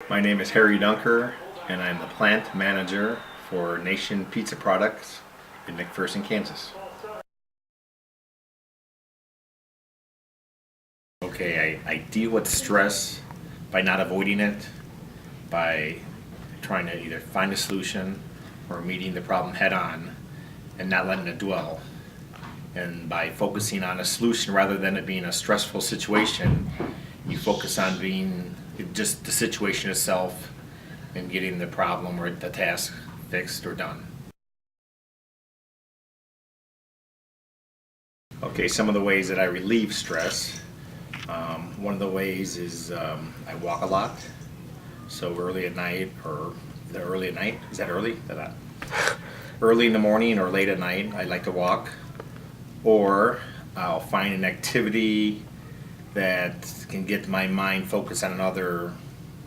My name is Harry Dunker, and I'm the plant manager for Nation Pizza Products in McPherson, Kansas. Okay, I deal with stress by not avoiding it, by trying to either find a solution or meeting the problem head on and not letting it dwell. And by focusing on a solution rather than it being a stressful situation, you focus on being just the situation itself and getting the problem or the task fixed or done. Okay, some of the ways that I relieve stress. One of the ways is I walk a lot. So early at night, or early at night, is that early? Early in the morning or late at night, I like to walk. Or I'll find an activity that can get my mind focused on another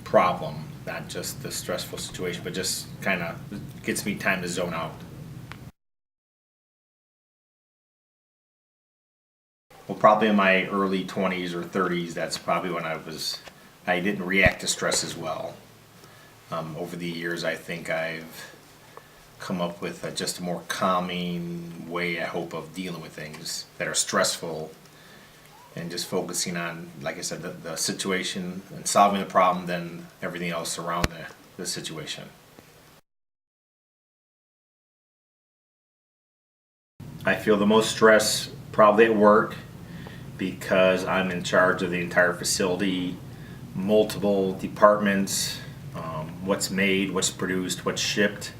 problem, not just the stressful situation, but just kind of gets me time to zone out. Well, probably in my early 20s or 30s, that's probably when I didn't react to stress as well. Over the years, I think I've come up with just a more calming way, I hope, of dealing with things that are stressful and just focusing on, like I said, the situation and solving the problem than everything else around the situation. I feel the most stress probably at work because I'm in charge of the entire facility, multiple departments, what's made, what's produced, what's shipped.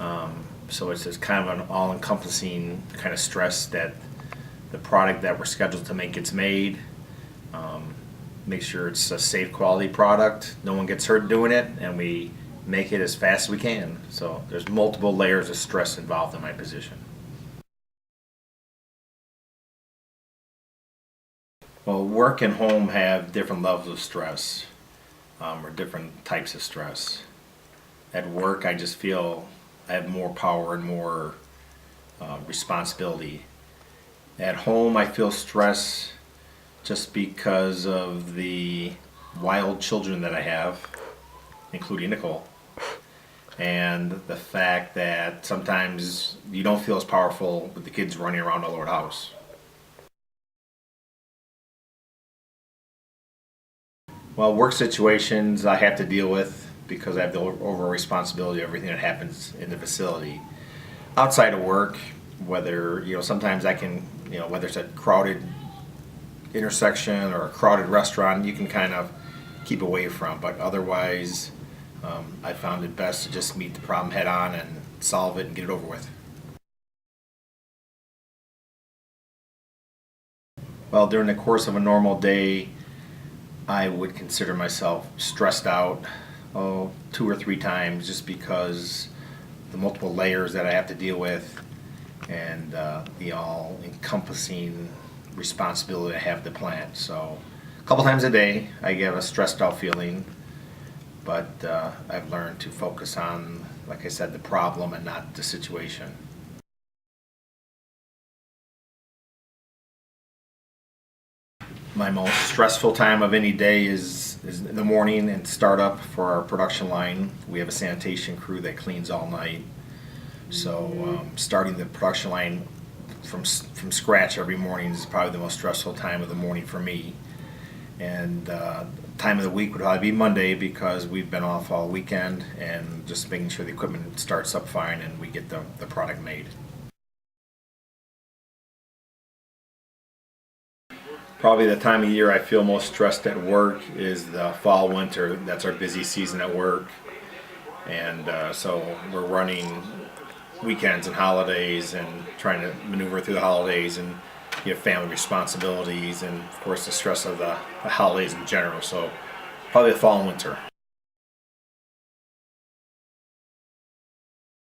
So it's just kind of an all-encompassing kind of stress that the product that we're scheduled to make gets made. Make sure it's a safe quality product, no one gets hurt doing it, and we make it as fast as we can. So there's multiple layers of stress involved in my position. Well, work and home have different levels of stress, or different types of stress. At work, I just feel I have more power and more responsibility. At home, I feel stress just because of the wild children that I have, including Nicole, and the fact that sometimes you don't feel as powerful with the kids running around all over the house. Well, work situations I have to deal with because I have the overall responsibility of everything that happens in the facility. Outside of work, whether, sometimes I can, whether it's a crowded intersection or a crowded restaurant, you can kind of keep away from, but otherwise, I found it best to just meet the problem head on and solve it and get it over with. Well, during the course of a normal day, I would consider myself stressed out 2 or 3 times just because the multiple layers that I have to deal with and the all-encompassing responsibility I have at the plant. So a couple times a day I get a stressed out feeling, but I've learned to focus on, like I said, the problem and not the situation. My most stressful time of any day is in the morning and startup for our production line. We have a sanitation crew that cleans all night. So starting the production line from scratch every morning is probably the most stressful time of the morning for me. And time of the week would probably be Monday because we've been off all weekend and just making sure the equipment starts up fine and we get the product made. Probably the time of year I feel most stressed at work is the fall, winter. That's our busy season at work. And so we're running weekends and holidays and trying to maneuver through the holidays, and you have family responsibilities and of course the stress of the holidays in general. So probably the fall and winter.